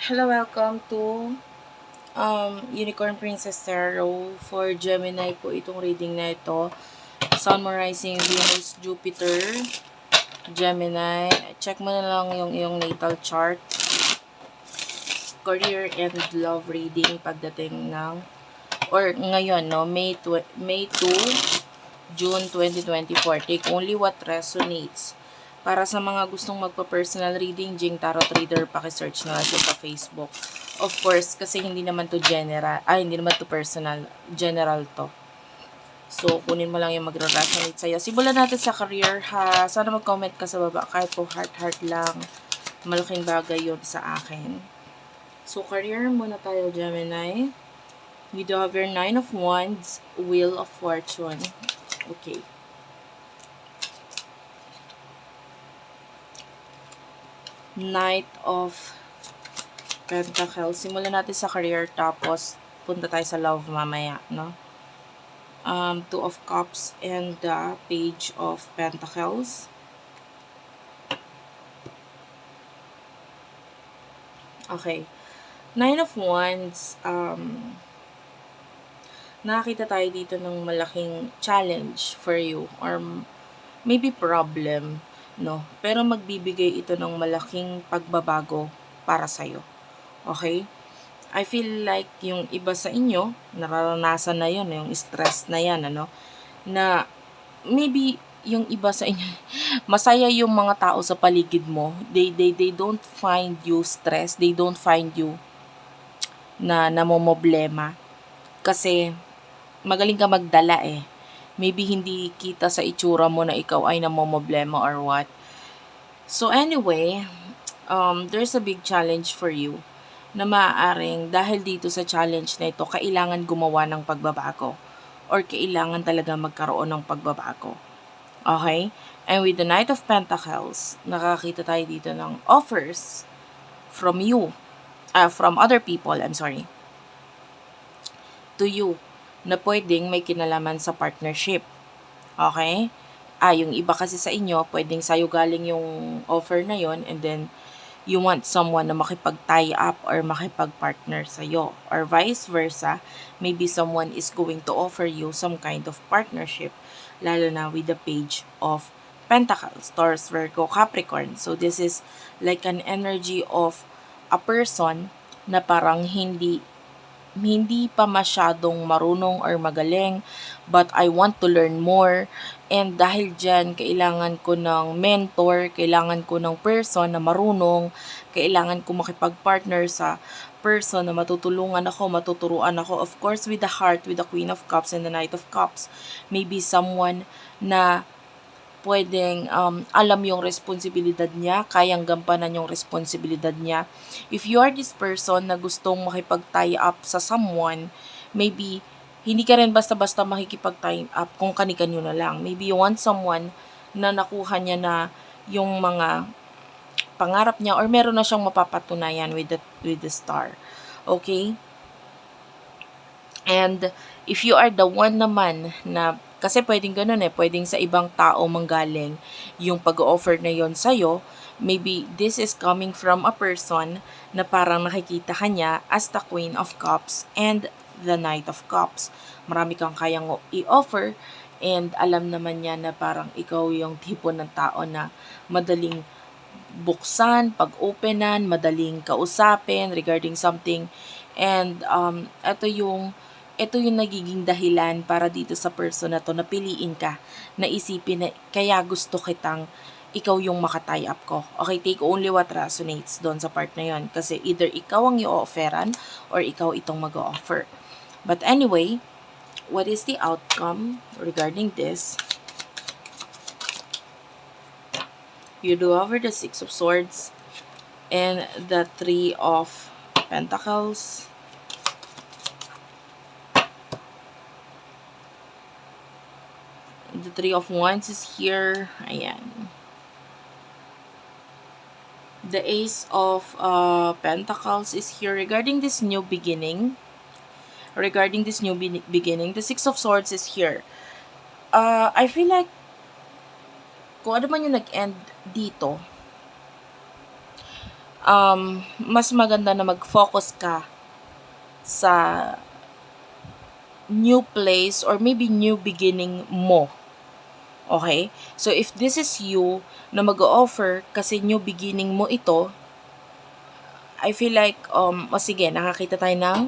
Hello, welcome to Unicorn Princess Tarot. For Gemini po itong reading na ito. Sun, Moon, Rising, Venus, Jupiter, Gemini. Check mo na lang yung iyong natal chart. Career and love reading pagdating ng or ngayon, no, May 2, June 2024. Take only what resonates. Para sa mga gustong magpa-personal reading, Jing Tarot Reader, paki-search na lang siya sa Facebook. Of course, kasi hindi naman to general, hindi naman to personal, general to. So, kunin mo lang yung magre-resonate sa'yo. Simulan natin sa career, ha. Sana mag-comment ka sa baba, kahit po heart lang. Malaking bagay yun sa akin. So, career muna tayo, Gemini. You do have your 9 of Wands, Wheel of Fortune. Okay. Knight of Pentacles. Simulan natin sa career, tapos punta tayo sa love mamaya, no? Two of Cups and the Page of Pentacles. Okay. Nine of Wands, nakakita tayo dito ng malaking challenge for you or maybe problem, no? Pero magbibigay ito ng malaking pagbabago para sa'yo. Okay? I feel like yung iba sa inyo, nararanasan na yun, yung stress na yan, ano? Na maybe yung iba sa inyo, masaya yung mga tao sa paligid mo. They don't find you stress. They don't find you na namomoblema. Kasi magaling ka magdala eh. Maybe hindi kita sa itsura mo na ikaw ay namomoblema or what. So anyway, there's a big challenge for you na maaaring dahil dito sa challenge na ito, kailangan gumawa ng pagbabago or kailangan talaga magkaroon ng pagbabago. Okay? And with the Knight of Pentacles, nakakita tayo dito ng offers from you, from other people, to you, na pwedeng may kinalaman sa partnership. Okay? Yung iba kasi sa inyo, pwedeng sa'yo galing yung offer na yon, and then you want someone na makipag-tie up or makipag-partner sa'yo. Or vice versa, maybe someone is going to offer you some kind of partnership, lalo na with the Page of Pentacles, Taurus, Virgo, Capricorn. So this is like an energy of a person na parang hindi pa masyadong marunong or magaling, but I want to learn more. And dahil dyan, kailangan ko ng mentor, kailangan ko ng person na marunong, kailangan ko makipag-partner sa person na matutulungan ako, matuturuan ako. Of course, with the heart, with the Queen of Cups and the Knight of Cups. Maybe someone na pwedeng alam yung responsibilidad niya, kayang gampanan yung responsibilidad niya. If you are this person na gustong makipag-tie up sa someone, maybe hindi ka rin basta-basta makikipag-tie up kung kani-kanyo na lang. Maybe you want someone na nakuha niya na yung mga pangarap niya or meron na siyang mapapatunayan with the star. Okay? And if you are the one naman na, kasi pwedeng ganun pwedeng sa ibang tao manggaling yung pag-offer na yon sa'yo, maybe this is coming from a person na parang nakikita ka niya as the Queen of Cups and the Knight of Cups. Marami kang kayang i-offer and alam naman niya na parang ikaw yung tipo ng tao na madaling buksan, pag-openan, madaling kausapin regarding something. And ito yung nagiging dahilan para dito sa person na to na piliin ka, na isipin na kaya gusto kitang ikaw yung maka-tie up ko. Okay, take only what resonates doon sa part na yon. Kasi either ikaw ang i-offeran or ikaw itong mag-offer. But anyway, what is the outcome regarding this? You do over the Six of Swords and the Three of Pentacles. The Three of Wands is here. Ayan. The Ace of Pentacles is here. Regarding this new beginning, the Six of Swords is here. I feel like kung ano man yung nag-end dito, mas maganda na mag-focus ka sa new place or maybe new beginning mo. Okay? So, if this is you na mag-offer kasi new beginning mo ito, I feel like, sige, nakakita tayo ng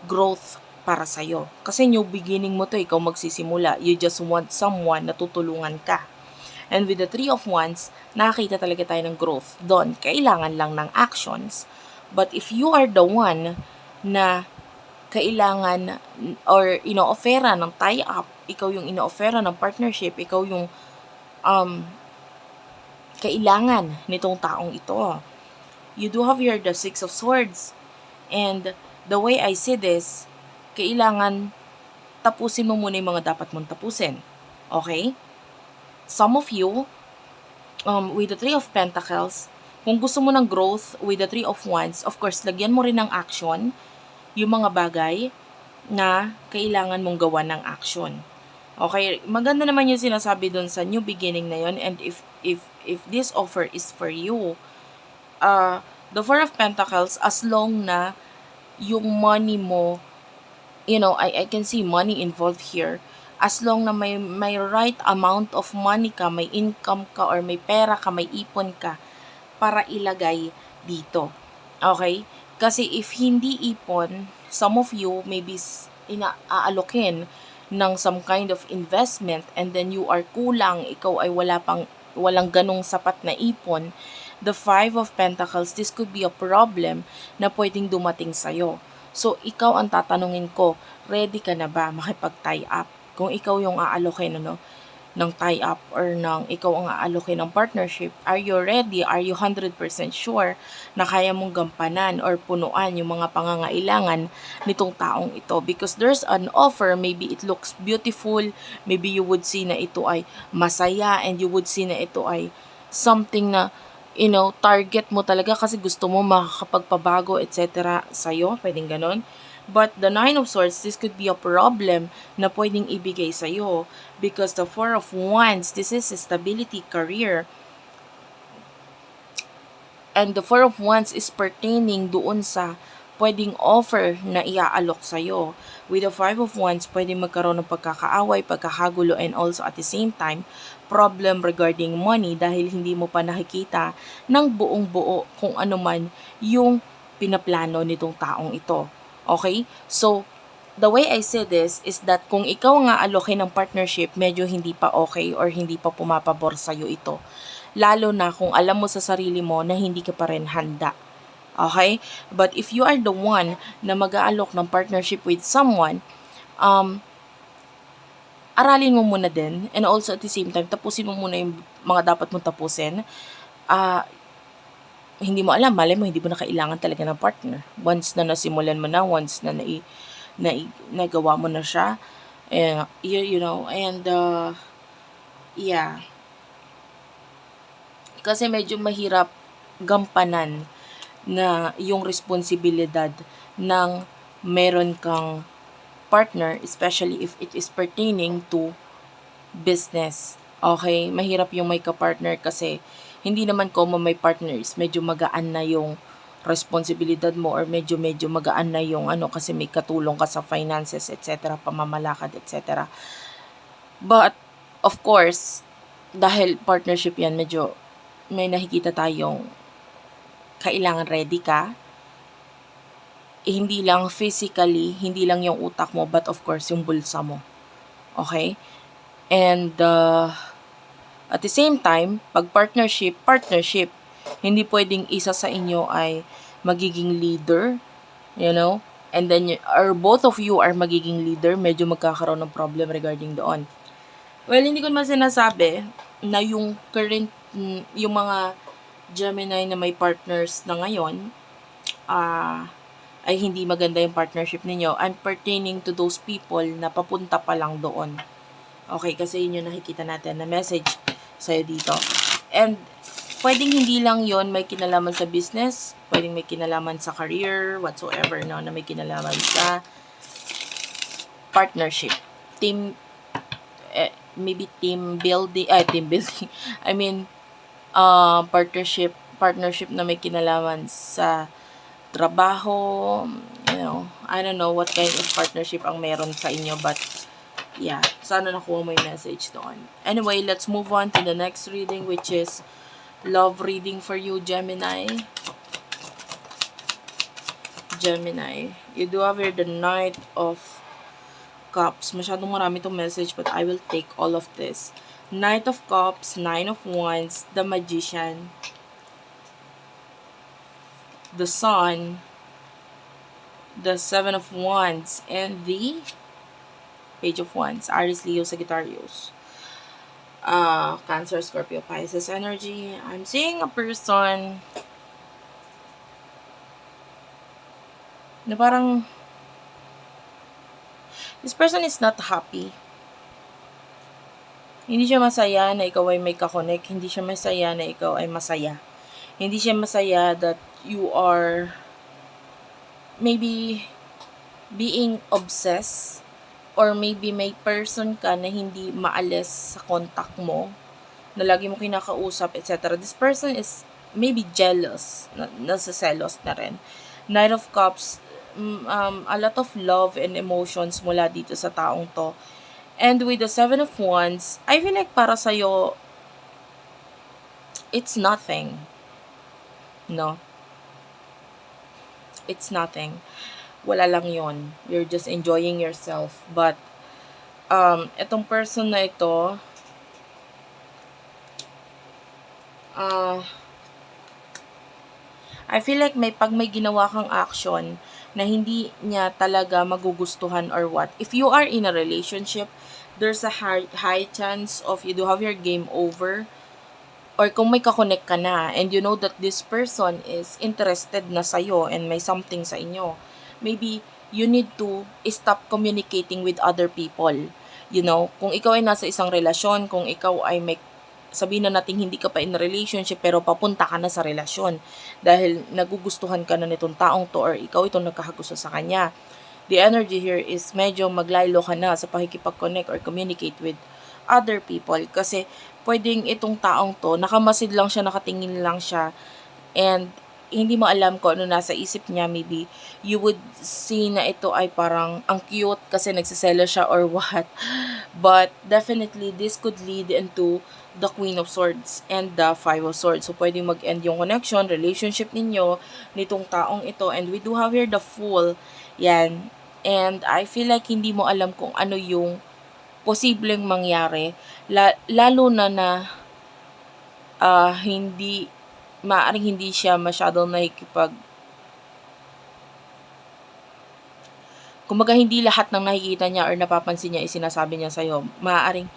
growth para sa'yo. Kasi new beginning mo to, ikaw magsisimula. You just want someone na tutulungan ka. And with the Three of Wands, nakakita talaga tayo ng growth. Doon, kailangan lang ng actions. But if you are the one na kailangan or ino-offera ng tie-up, ikaw yung ino-offera ng partnership, ikaw yung kailangan nitong taong ito. You do have here the Six of Swords. And the way I see this, kailangan tapusin mo muna yung mga dapat mong tapusin. Okay? Some of you, with the Three of Pentacles, kung gusto mo ng growth with the Three of Wands, of course, lagyan mo rin ng action yung mga bagay na kailangan mong gawa ng action. Okay, maganda naman yung sinasabi doon sa new beginning na yun. And if this offer is for you, the Four of Pentacles, as long na yung money mo, I can see money involved here. As long na may right amount of money ka, may income ka, or may pera ka, may ipon ka, para ilagay dito. Okay? Kasi if hindi ipon, some of you maybe inaalokin ng some kind of investment and then you are kulang, ikaw ay walang ganong sapat na ipon. The Five of Pentacles, this could be a problem na pwedeng dumating sa'yo. So, ikaw ang tatanungin ko, ready ka na ba makipag-tie up? Kung ikaw yung aalokin, ng tie-up or ng ikaw ang aalokin ng partnership, are you ready? Are you 100% sure na kaya mong gampanan or punuan yung mga pangangailangan nitong taong ito? Because there's an offer, maybe it looks beautiful, maybe you would see na ito ay masaya, and you would see na ito ay something na target mo talaga kasi gusto mo makakapagpabago, etc. sa'yo, pwedeng ganon. But the Nine of Swords, this could be a problem na pwedeng ibigay sa'yo because the Four of Wands, this is stability, career. And the Four of Wands is pertaining doon sa pwedeng offer na iaalok sa'yo. With the Five of Wands, pwedeng magkaroon ng pagkakaaway, pagkakagulo, and also at the same time, problem regarding money dahil hindi mo pa nakikita ng buong buo kung ano man yung pinaplano nitong taong ito. Okay? So, the way I say this is that kung ikaw nga alokin ng partnership, medyo hindi pa okay or hindi pa pumapabor sa'yo ito. Lalo na kung alam mo sa sarili mo na hindi ka pa rin handa. Okay? But if you are the one na mag-aalok ng partnership with someone, aralin mo muna din, and also at the same time, tapusin mo muna yung mga dapat mong tapusin. Hindi mo alam, malay mo, hindi mo na kailangan talaga ng partner. Once na nasimulan mo na, once na nagawa mo na siya, and yeah. Kasi medyo mahirap gampanan na yung responsibilidad ng meron kang partner, especially if it is pertaining to business. Okay? Mahirap yung may ka-partner kasi hindi naman common may partners. Medyo magaan na yung responsibilidad mo or medyo magaan na yung kasi may katulong ka sa finances, etc., pamamalakad, etc. But, of course, dahil partnership yan, medyo may nakikita tayong kailangan ready ka. Hindi lang physically, hindi lang yung utak mo, but of course, yung bulsa mo. Okay? And, at the same time, pag partnership, hindi pwedeng isa sa inyo ay magiging leader, and then, or both of you are magiging leader, medyo magkakaroon ng problem regarding doon. Well, hindi ko naman sinasabi na yung current, yung mga Gemini na may partners na ngayon, ay hindi maganda yung partnership ninyo. I'm pertaining to those people na papunta pa lang doon. Okay, kasi yun yung nakikita natin na message sa'yo dito. And, pwedeng hindi lang yon may kinalaman sa business, pwedeng may kinalaman sa career, whatsoever, na may kinalaman sa partnership. Maybe team building, I mean, partnership partnership na may kinalaman sa trabaho, I don't know what kind of partnership ang meron sa inyo, but yeah, sana nakuha mo yung message doon. Anyway, let's move on to the next reading, which is love reading for you, Gemini. Gemini, you do have here the Knight of Cups. Masyadong marami itong message, but I will take all of this. Knight of Cups, Nine of Wands, the Magician, the Sun, the Seven of Wands, and the Page of Wands. Aries, Leo, Sagittarius. Cancer, Scorpio, Pisces energy. I'm seeing a person na parang this person is not happy. Hindi siya masaya na ikaw ay may kakonek. Hindi siya masaya na ikaw ay masaya. Hindi siya masaya that you are maybe being obsessed, or maybe may person ka na hindi maalis sa contact mo, na lagi mo kinakausap, etc. This person is maybe jealous, nasa-selos na rin. Knight of Cups, a lot of love and emotions mula dito sa taong to. And with the Seven of Wands, I feel like para sa'yo, it's nothing. No? It's nothing. Wala lang yon. You're just enjoying yourself. But, itong person na ito, I feel like pag may ginawa kang action na hindi niya talaga magugustuhan or what. If you are in a relationship, there's a high chance of you do have your game over. Or kung may kakonek ka na and you know that this person is interested na sa'yo and may something sa inyo, maybe you need to stop communicating with other people. Kung ikaw ay nasa isang relasyon, kung ikaw ay may, sabihin na natin hindi ka pa in a relationship pero papunta ka na sa relasyon dahil nagugustuhan ka na nitong taong to or ikaw itong nagkakagusto sa kanya. The energy here is medyo maglaylo ka na sa pakikipag-connect or communicate with other people kasi pwedeng itong taong to, nakamasid lang siya, nakatingin lang siya, and hindi mo alam kung ano nasa isip niya. Maybe you would see na ito ay parang ang cute kasi nagsiselo siya or what. But definitely, this could lead into the Queen of Swords and the Five of Swords. So, pwedeng mag-end yung connection, relationship ninyo, nitong taong ito. And we do have here the Fool. Yan. And I feel like hindi mo alam kung ano yung posibleng mangyari, lalo na maaaring hindi siya masyadong kumbaga hindi lahat ng nakikita niya or napapansin niya sinasabi niya sa'yo. Maaaring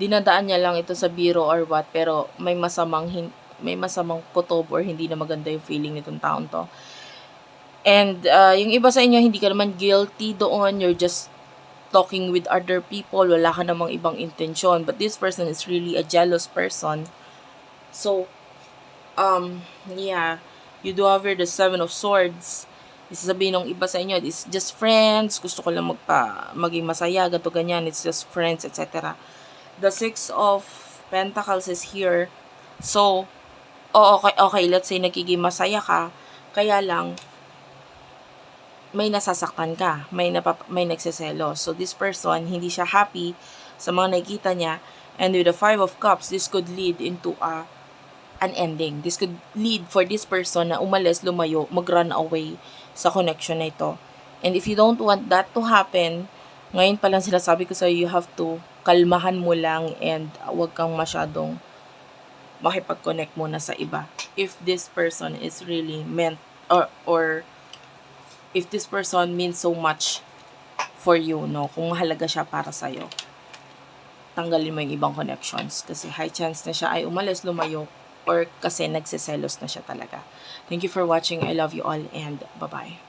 dinadaan niya lang ito sa biro or what, pero may masamang kutob or hindi na maganda yung feeling nitong taon to. And yung iba sa inyo, hindi ka naman guilty doon, you're just talking with other people, wala ka namang ibang intensyon, but this person is really a jealous person. So, yeah, you do have here the Seven of Swords. Isasabihin ng iba sa inyo, it's just friends, gusto ko lang maging masaya, ganito ganyan, it's just friends, etc. The Six of Pentacles is here. So, okay, let's say nagiging masaya ka, kaya lang, may nasasaktan ka, may nagsiselo. So, this person, hindi siya happy sa mga nakikita niya. And with the Five of Cups, this could lead into an ending. This could lead for this person na umalis, lumayo, mag-run away sa connection na ito. And if you don't want that to happen, ngayon pa lang sinasabi ko sa'yo, you have to kalmahan mo lang and huwag kang masyadong makipag-connect muna sa iba. If this person is really meant or if this person means so much for you, kung mahalaga siya para sa'yo, tanggalin mo yung ibang connections kasi high chance na siya ay umalis, lumayo, or kasi nagsiselos na siya talaga. Thank you for watching. I love you all and bye-bye.